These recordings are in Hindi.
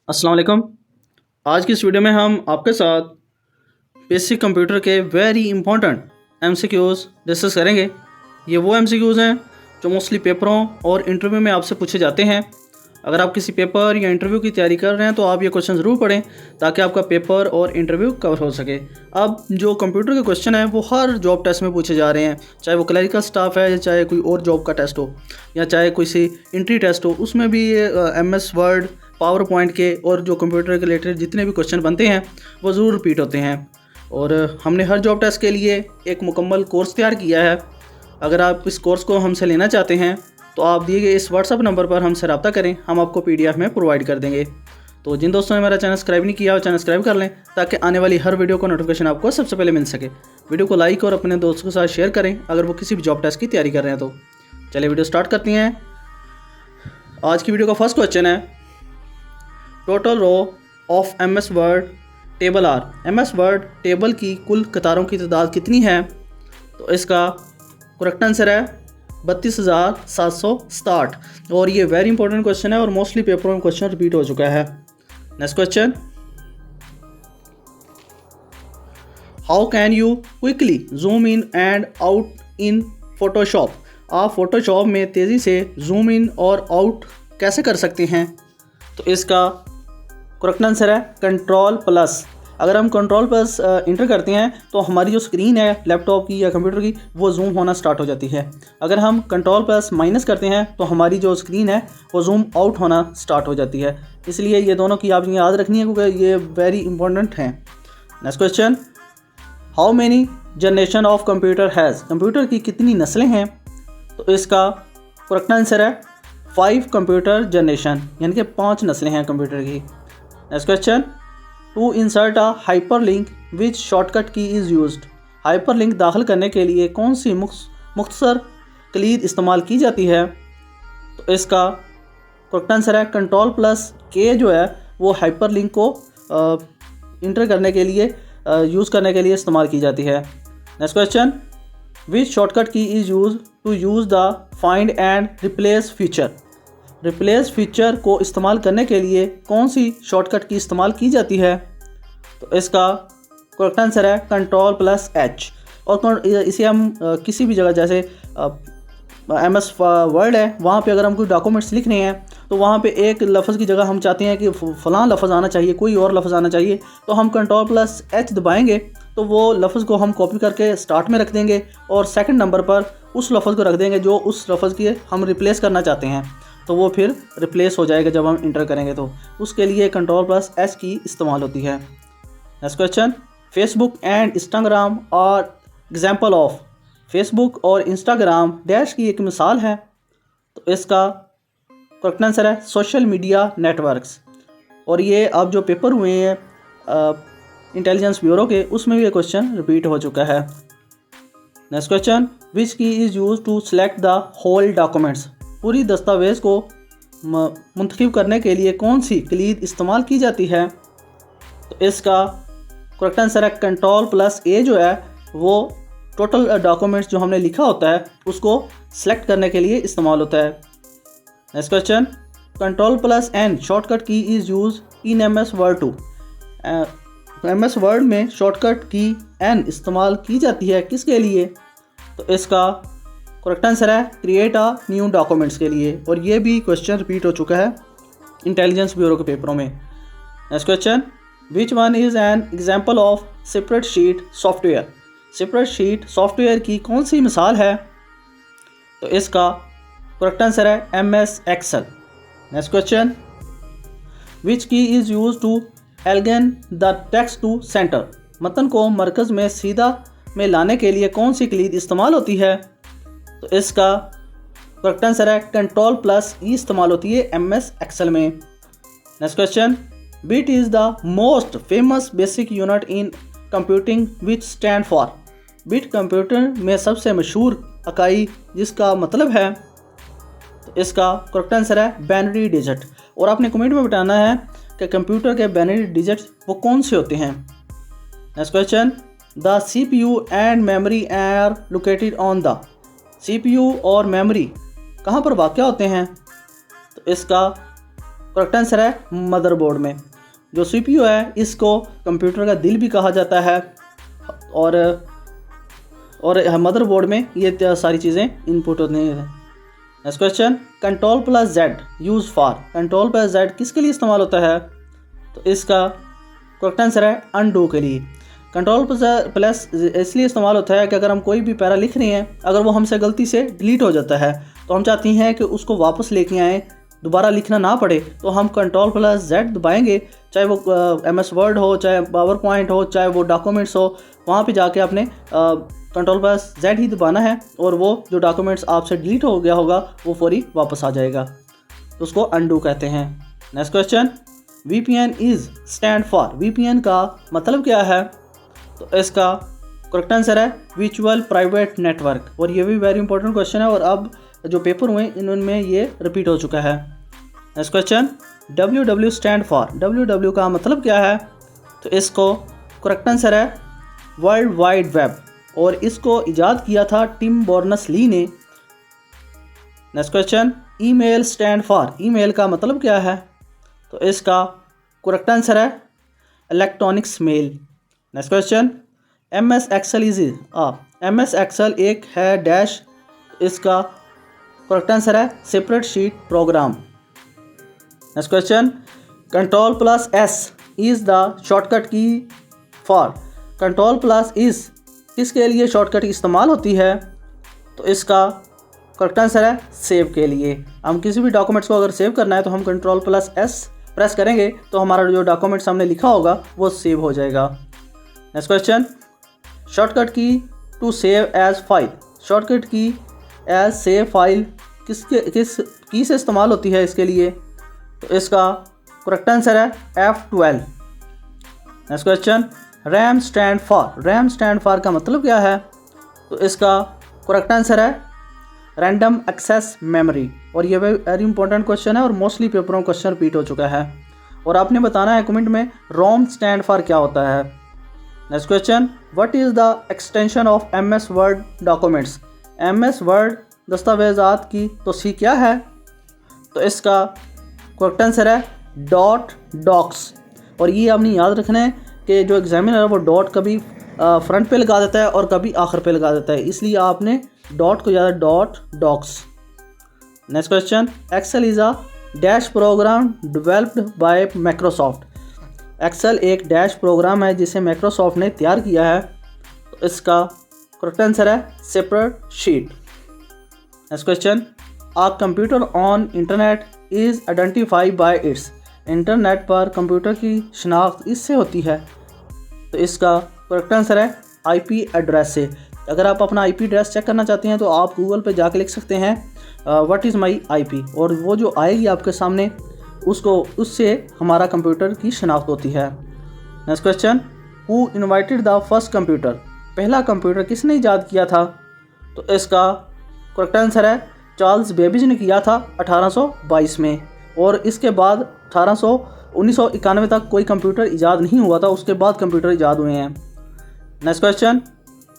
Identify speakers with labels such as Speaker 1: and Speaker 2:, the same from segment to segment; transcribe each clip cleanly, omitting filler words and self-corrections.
Speaker 1: अस्सलाम वालेकुम। आज की इस वीडियो में हम आपके साथ बेसिक कंप्यूटर के वेरी इंपॉर्टेंट एमसीक्यूज़ डिस्कस करेंगे। ये वो एमसीक्यूज़ हैं जो मोस्टली पेपरों और इंटरव्यू में आपसे पूछे जाते हैं। अगर आप किसी पेपर या इंटरव्यू की तैयारी कर रहे हैं तो आप ये क्वेश्चन ज़रूर पढ़ें ताकि आपका पेपर और इंटरव्यू कवर हो सके। अब जो कंप्यूटर के क्वेश्चन हैं वो हर जॉब टेस्ट में पूछे जा रहे हैं, चाहे वो क्लरिकल स्टाफ है, चाहे कोई और जॉब का टेस्ट हो, या चाहे कोई सी एंट्री टेस्ट हो। उसमें भी ये MS वर्ड, पावर पॉइंट के और जो कंप्यूटर के रिलेटेड जितने भी क्वेश्चन बनते हैं वो ज़रूर रिपीट होते हैं। और हमने हर जॉब टेस्ट के लिए एक मुकम्मल कोर्स तैयार किया है। अगर आप इस कोर्स को हमसे लेना चाहते हैं तो आप दिए गए इस व्हाट्सअप नंबर पर हमसे रब्ता करें, हम आपको PDF में प्रोवाइड कर देंगे। तो जिन दोस्तों ने मेरा चैनल सब्सक्राइब नहीं किया वो चैनल सब्सक्राइब कर लें ताकि आने वाली हर वीडियो का नोटिफिकेशन आपको सबसे पहले मिल सके। वीडियो को लाइक और अपने दोस्तों के साथ शेयर करें अगर वो किसी भी जॉब टेस्ट की तैयारी कर रहे हैं। तो चलिए वीडियो स्टार्ट करती हैं। आज की वीडियो का फर्स्ट क्वेश्चन है, total row of MS word table are. MS word table की कुल कतारों की तादाद कितनी है? तो इसका करेक्ट आंसर है 32,760। और ये वेरी इंपॉर्टेंट क्वेश्चन है और मोस्टली पेपरों में क्वेश्चन रिपीट हो चुका है। Next question, how can you quickly zoom in and out in Photoshop? आप फोटोशॉप में तेज़ी से जूम इन और आउट कैसे कर सकते हैं? तो इसका करेक्ट आंसर है Ctrl+। अगर हम Ctrl+ इंटर करते हैं तो हमारी जो स्क्रीन है लैपटॉप की या कंप्यूटर की वो जूम होना स्टार्ट हो जाती है। अगर हम Ctrl+- करते हैं तो हमारी जो स्क्रीन है वो जूम आउट होना स्टार्ट हो जाती है। इसलिए ये दोनों की आपने याद रखनी है क्योंकि ये वेरी इंपॉर्टेंट हैं। Next question, how many generation of computer has? Computer की कितनी नस्लें हैं? तो इसका करेक्ट आंसर है 5 कंप्यूटर जनरेशन, यानी कि 5 नस्लें हैं कंप्यूटर की। Next question, to insert a hyperlink which shortcut key is used? Hyperlink दाखिल करने के लिए कौन सी मुख्तसर क्लीद इस्तेमाल की जाती है? तो इसका करेक्ट आंसर है Ctrl+K जो है वो हाइपरलिंक को इंटर करने के लिए यूज़ करने के लिए इस्तेमाल की जाती है। Next question, which shortcut key is use to use the find and replace feature? Replace feature को इस्तेमाल करने के लिए कौन सी शॉर्टकट की इस्तेमाल की जाती है? तो इसका करेक्ट आंसर है Ctrl+H। और इसे हम किसी भी जगह, जैसे MS वर्ड है, वहाँ पे अगर हम कोई डॉक्यूमेंट्स लिख रहे हैं तो वहाँ पे एक लफ्ज़ की जगह हम चाहते हैं कि फ़लाँ लफ्ज़ आना चाहिए, कोई और लफ्ज़ आना चाहिए, तो हम Ctrl+H दबाएंगे तो वो लफ्ज़ को हम कॉपी करके स्टार्ट में रख देंगे और सेकंड नंबर पर उस लफ्ज़ को रख देंगे जो उस लफ्ज़ की हम रिप्लेस करना चाहते हैं। तो वो फिर रिप्लेस हो जाएगा जब हम इंटर करेंगे, तो उसके लिए Ctrl+S की इस्तेमाल होती है। Next question, Facebook and Instagram are example of? Facebook और इंस्टाग्राम डैश की एक मिसाल है। तो इसका करेक्ट आंसर है सोशल मीडिया नेटवर्क्स। और ये अब जो पेपर हुए हैं इंटेलिजेंस ब्यूरो के, उसमें भी ये क्वेश्चन रिपीट हो चुका है। Next question, which key is use to select the whole documents? पूरी दस्तावेज़ को मुंतखब करने के लिए कौन सी क्लीद इस्तेमाल की जाती है? तो इसका करेक्ट आंसर है Ctrl+A जो है वो टोटल डॉक्यूमेंट्स जो हमने लिखा होता है उसको सेलेक्ट करने के लिए इस्तेमाल होता है। Next question, Ctrl+N shortcut key is use in MS word to? MS word में शॉर्टकट की N इस्तेमाल की जाती है किसके लिए? तो इसका करेक्ट आंसर है क्रिएट अ न्यू डॉक्यूमेंट्स के लिए। और ये भी क्वेश्चन रिपीट हो चुका है इंटेलिजेंस ब्यूरो के पेपरों में। Next question, which one is an example of spreadsheet software? Spreadsheet software की कौन सी मिसाल है? तो इसका करेक्ट आंसर है MS Excel. Next question, which key is use to align the text to centre? मतन को मरकज़ में सीधा में लाने के लिए कौन सी क्लीद इस्तेमाल होती है? तो इसका करेक्ट आंसर है Ctrl+E इस्तेमाल होती है MS एक्सेल में। Next question, bit is the most famous basic unit in computing which stand for? Bit computer में सबसे मशहूर इकाई जिसका मतलब है? तो इसका करेक्ट आंसर है बाइनरी डिजिट। और आपने कमेंट में बताना है कि कंप्यूटर के बाइनरी डिजिट वो कौन से होते हैं। Next question, the CPU and memory are located on the? CPU और मेमोरी कहाँ पर वाक़या होते हैं? तो इसका करेक्ट आंसर है मदरबोर्ड में। जो CPU है इसको कंप्यूटर का दिल भी कहा जाता है और मदरबोर्ड में ये सारी चीज़ें इनपुट होती हैं। Next question, control plus Z use for, control plus Z किसके लिए इस्तेमाल होता है? तो इसका करेक्ट आंसर है अनडू के लिए। कंट्रोल प्लस इसलिए इस्तेमाल होता है कि अगर हम कोई भी पैरा लिख रहे हैं, अगर वो हमसे गलती से डिलीट हो जाता है तो हम चाहती हैं कि उसको वापस लेके आएँ, दोबारा लिखना ना पड़े, तो हम कंट्रोल प्लस जेड दबाएंगे, चाहे वो MS वर्ड हो, चाहे पावर पॉइंट हो, चाहे वो डॉक्यूमेंट्स हो, वहाँ पे जाके आपने कंट्रोल प्लस जेड ही दबाना है और वो जो डॉक्यूमेंट्स आपसे डिलीट हो गया होगा वो फौरी वापस आ जाएगा, तो उसको अनडू कहते हैं। Next question, VPN is stand for, VPN का मतलब क्या है? तो इसका करेक्ट आंसर है वर्चुअल प्राइवेट नेटवर्क, और ये भी वेरी इंपॉर्टेंट क्वेश्चन है और अब जो पेपर हुए इनमें ये रिपीट हो चुका है। Next question, WW stand for, WW का मतलब क्या है? तो इसको करेक्ट आंसर है वर्ल्ड वाइड वेब, और इसको इजाद किया था टिम बर्नर्स-ली ने। Next question, email stand for, email का मतलब क्या है? तो इसका करेक्ट आंसर है electronics mail. Next question, MS excel is MS excel एक है डैश, इसका करेक्ट आंसर है separate sheet program. Next question, control plus S is the shortcut की फॉर, कंट्रोल प्लस इज़ किसके लिए शॉर्टकट इस्तेमाल होती है? तो इसका करेक्ट आंसर है सेव के लिए। हम किसी भी डॉक्यूमेंट्स को अगर सेव करना है तो हम कंट्रोल प्लस S प्रेस करेंगे तो हमारा जो डॉक्यूमेंट हमने लिखा होगा वो सेव हो जाएगा। Next question, shortcut key to save as file, shortcut key as save file किस की से इस्तेमाल होती है इसके लिए? तो इसका करेक्ट आंसर है F12। Next question, RAM stand for, RAM stand for का मतलब क्या है? तो इसका करेक्ट आंसर है रैंडम एक्सेस मेमोरी, और ये वेरी इंपॉर्टेंट क्वेश्चन है और मोस्टली पेपरों में क्वेश्चन रिपीट हो चुका है, और आपने बताना है कमेंट में रोम स्टैंड फॉर क्या होता है। Next question, what is the extension of MS word documents, MS word दस्तावेज़ात की तोसी क्या है? तो इसका करेक्ट आंसर है .docs, और ये आपने याद रखना है कि जो एग्जामिनर है वो डॉट कभी फ्रंट पे लगा देता है और कभी आखिर पे लगा देता है, इसलिए आपने डॉट को ज़्यादा .docs। Next question, excel is a dash program developed by Microsoft, excel एक डैश प्रोग्राम है जिसे माइक्रोसॉफ्ट ने तैयार किया है, तो इसका करेक्ट आंसर है separate sheet. Next question, a computer on internet is identified by its, internet पर कंप्यूटर की शनाख्त इससे होती है, तो इसका करेक्ट आंसर है IP एड्रेस से। अगर आप अपना IP एड्रेस चेक करना चाहते हैं तो आप गूगल पे जाके लिख सकते हैं व्हाट इज़ माई IP, और वो जो आएगी आपके सामने उससे हमारा कंप्यूटर की शनाख्त होती है। Next question, who invited the first computer, पहला कंप्यूटर किसने ईजाद किया था? तो इसका करेक्ट आंसर है चार्ल्स बेबेज ने किया था 1822 में, और इसके बाद 1991 तक कोई कंप्यूटर ईजाद नहीं हुआ था, उसके बाद कंप्यूटर ईजाद हुए हैं। Next question,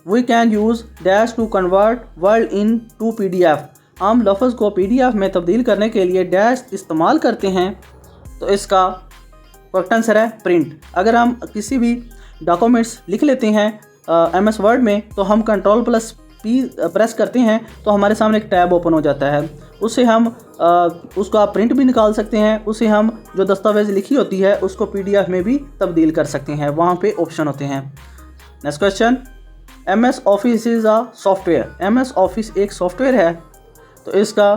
Speaker 1: we can use dash to convert word into PDF, हम लफ्ज़ को PDF में तब्दील करने के लिए डैश इस्तेमाल करते हैं, तो इसका करेक्ट आंसर है प्रिंट। अगर हम किसी भी डॉक्यूमेंट्स लिख लेते हैं MS वर्ड में तो हम कंट्रोल प्लस P प्रेस करते हैं तो हमारे सामने एक टैब ओपन हो जाता है, उससे हम उसका प्रिंट भी निकाल सकते हैं, उससे हम जो दस्तावेज़ लिखी होती है उसको PDF में भी तब्दील कर सकते हैं, वहाँ पे ऑप्शन होते हैं। Next question, MS office is a software, MS office एक सॉफ्टवेयर है, तो इसका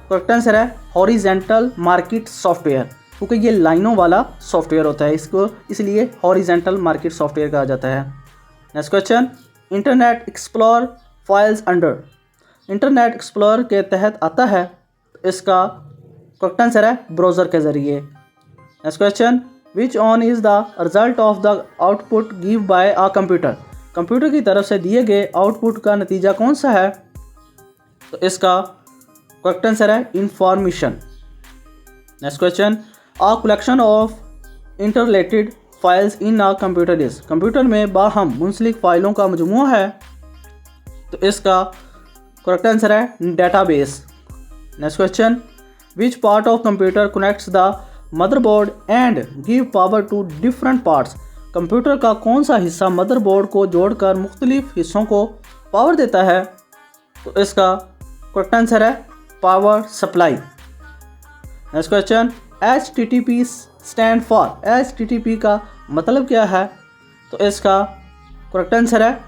Speaker 1: करेक्ट आंसर है हॉरिजेंटल मार्केट सॉफ्टवेयर, क्योंकि ये लाइनों वाला सॉफ्टवेयर होता है, इसको इसलिए हॉरिजेंटल मार्केट सॉफ्टवेयर कहा जाता है। Next question, internet explore files under, internet explore के तहत आता है, तो इसका करेक्ट आंसर है ब्राउज़र के ज़रिए। Next question, which one is the result of the output give by a computer, computer की तरफ से दिए गए आउटपुट का नतीजा कौन सा है? तो इसका करेक्ट आंसर है information. Next question, a collection of interrelated files in a computer is, computer में बाहम मुंसलिक फ़ाइलों का मजमूआ है, तो इसका करेक्ट आंसर है database. Next question, which part of computer connects the motherboard and give power to different parts. Computer का कौन सा हिस्सा मदरबोर्ड को जोड़कर मुख्तलिफ हिस्सों को पावर देता है? तो इसका करेक्ट आंसर है power supply. Next question, HTTP stand for, HTTP का मतलब क्या है? तो इसका करेक्ट आंसर है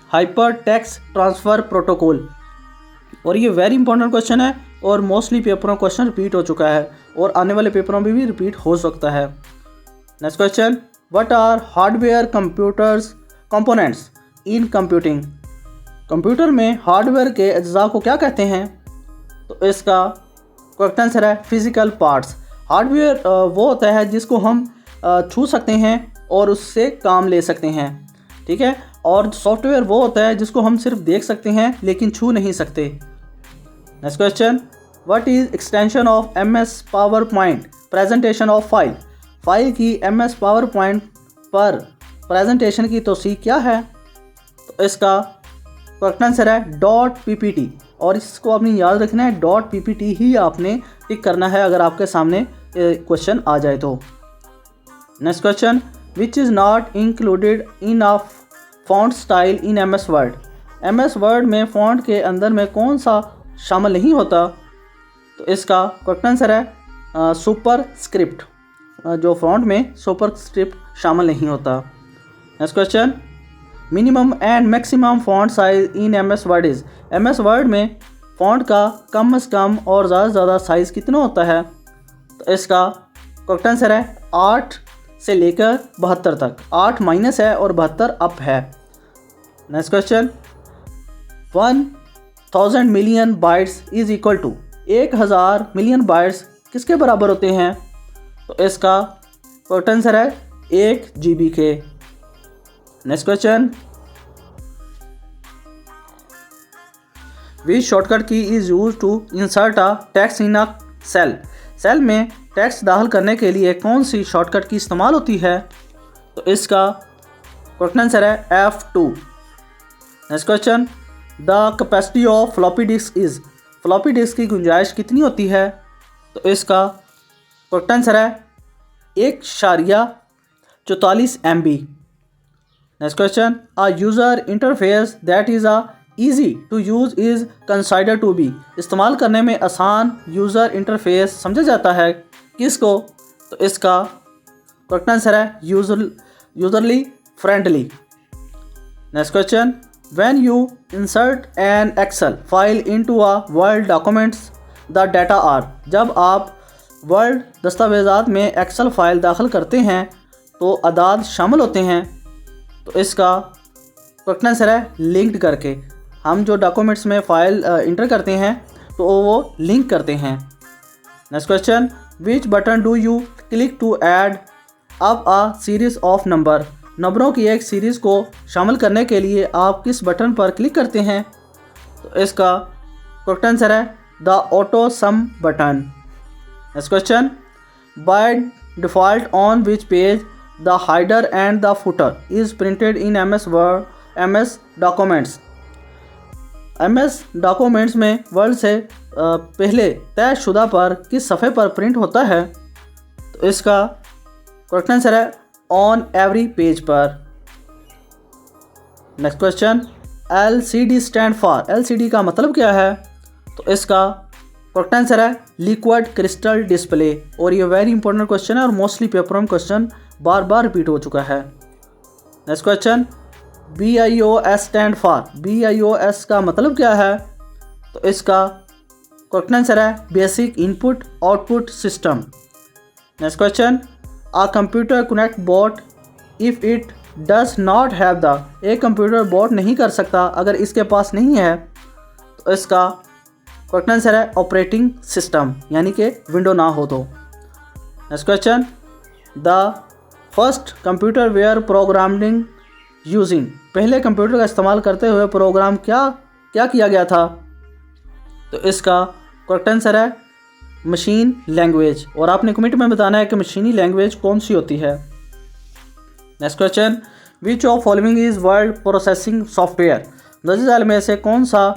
Speaker 1: हाइपर टेक्स्ट ट्रांसफ़र प्रोटोकॉल। और ये वेरी इंपॉर्टेंट क्वेश्चन है और मोस्टली पेपरों क्वेश्चन रिपीट हो चुका है और आने वाले पेपरों में भी रिपीट हो सकता है। Next question, what are hardware computers components in computing? Computer में हार्डवेयर के अज्जा को क्या कहते हैं? तो इसका करेक्ट आंसर है फिजिकल पार्ट्स। हार्डवेयर वो होता है जिसको हम छू सकते हैं और उससे काम ले सकते हैं, ठीक है। और सॉफ्टवेयर वो होता है जिसको हम सिर्फ देख सकते हैं लेकिन छू नहीं सकते। Next question, what is extension of MS power point presentation of file? File की MS पावर पॉइंट पर प्रेजेंटेशन की तौसीक क्या है? तो इसका करेक्ट आंसर है .ppt और इसको आपने याद रखना है, .ppt ही आपने टिक करना है अगर आपके सामने क्वेश्चन आ जाए तो। Next question, which is not included in a font style in MS word? MS word में फॉन्ट के अंदर में कौन सा शामिल नहीं होता? तो इसका करेक्ट आंसर है सुपर स्क्रिप्ट, जो फॉन्ट में सुपर स्क्रिप्ट शामिल नहीं होता। Next question, minimum and maximum font size in MS word is? MS word में फॉन्ट का कम से कम और ज़्यादा से ज़्यादा साइज़ कितना होता है? तो इसका करेक्ट आंसर है 8 से लेकर 72 तक। 8 माइनस है और 72 अप है। Next question, 1000 million bytes is equal to? 1000 million bytes किसके बराबर होते हैं? तो इसका करेक्ट आंसर है 1 GB के। Next question, which shortcut key is use to insert a text in a cell? Cell में टेक्स्ट दाखिल करने के लिए कौन सी शॉर्टकट की इस्तेमाल होती है? तो इसका करेक्ट आंसर है F2। Next question, the capacity of floppy disk is? Floppy disk की गुंजाइश कितनी होती है? तो इसका करेक्ट आंसर है 1.44 MB। Next question, a user interface that is a easy to use is consider to be? इस्तेमाल करने में आसान यूज़र इंटरफेस समझा जाता है किसको? तो इसका करेक्ट आंसर है userly friendly. Next question, when you insert an Excel file into a word documents the data are? जब आप वर्ड दस्तावेज़ात में एक्सेल फाइल दाखिल करते हैं तो अदाद शामिल होते हैं। तो इसका करेक्ट आंसर है लिंक्ड करके। हम जो डॉक्यूमेंट्स में फ़ाइल इंटर करते हैं तो वो लिंक करते हैं। Next question, which button do you click to add up a series of number? नंबरों की एक सीरीज़ को शामिल करने के लिए आप किस बटन पर क्लिक करते हैं? तो इसका करेक्ट आंसर है the auto some button. Next question, by default on which page the हाइडर and the footer is printed in MS word MS documents? MS documents में वर्ड से पहले तयशुदा पर किस सफ़े पर प्रिंट होता है? तो इसका करेक्ट आंसर है ऑन एवरी पेज पर। Next question, LCD stand for? LCD का मतलब क्या है? तो इसका करेक्ट आंसर है लिक्विड क्रिस्टल डिस्प्ले। और ये वेरी इंपॉर्टेंट क्वेश्चन है और मोस्टली पेपर में क्वेश्चन बार बार रिपीट हो चुका है। Next question, BIOS stand for? BIOS का मतलब क्या है? तो इसका करेक्ट आंसर है basic input output system. Next question, a computer connect boat if it does not have the? एक कंप्यूटर बोट नहीं कर सकता अगर इसके पास नहीं है। तो इसका करेक्ट आंसर है ऑपरेटिंग सिस्टम, यानी कि विंडो ना हो तो। Next question, the first computer were programming using? पहले कंप्यूटर का इस्तेमाल करते हुए प्रोग्राम क्या किया गया था? तो इसका करेक्ट आंसर है मशीन लैंग्वेज। और आपने कमेंट में बताना है कि मशीनी लैंग्वेज कौन सी होती है। Next question, which of following is word processing software? दर्ज में से कौन सा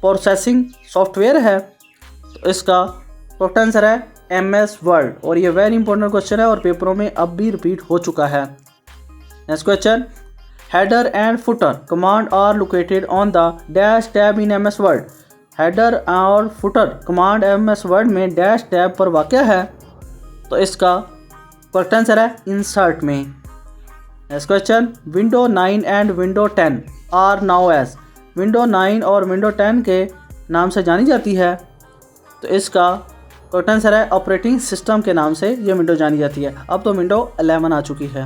Speaker 1: प्रोसेसिंग सॉफ्टवेयर है? तो इसका करेक्ट आंसर है MS वर्ड, और ये वेरी इंपॉर्टेंट क्वेश्चन है और पेपरों में अब भी रिपीट हो चुका है। Next question, header and footer command are located on the dash tab in MS word. Header और फुटर कमांड MS वर्ड में डैश टैब पर वाक़या है, तो इसका करेक्ट आंसर है इंसर्ट में। Next question, window 9 and window 10 are now age. Window 9 और विंडो 10 के नाम से जानी जाती है, तो इसका करेक्ट आंसर है ऑपरेटिंग सिस्टम के नाम से ये विंडो जानी जाती है। अब तो विंडो 11 आ चुकी है।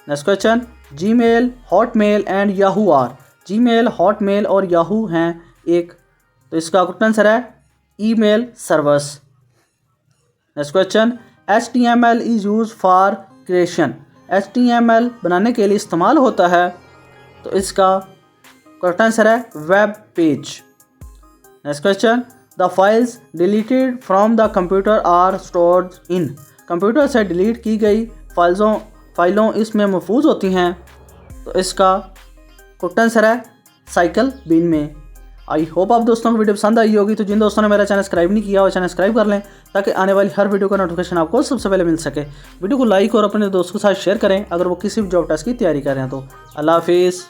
Speaker 1: Next question, Gmail, Hotmail and Yahoo are. Gmail, Hotmail और याहू हैं एक, तो इसका करेक्ट आंसर है email servers. Next question, HTML is use for creation. HTML बनाने के लिए इस्तेमाल होता है, तो इसका करेक्ट आंसर है web page. Next question, the files deleted from the computer are stored in. Computer से डिलीट की गई फाइलों इसमें महफूज होती हैं, तो इसका करेक्ट आंसर है साइकिल बिन में। आई होप आप दोस्तों को वीडियो पसंद आई होगी, तो जिन दोस्तों ने मेरा चैनल सब्सक्राइब नहीं किया वो चैनल सब्सक्राइब कर लें ताकि आने वाली हर वीडियो का नोटिफिकेशन आपको सबसे पहले मिल सके। वीडियो को लाइक और अपने दोस्तों के साथ शेयर करें अगर वो किसी भी जॉब टेस्ट की तैयारी कर रहे हैं तो। अल्लाह हाफिज़।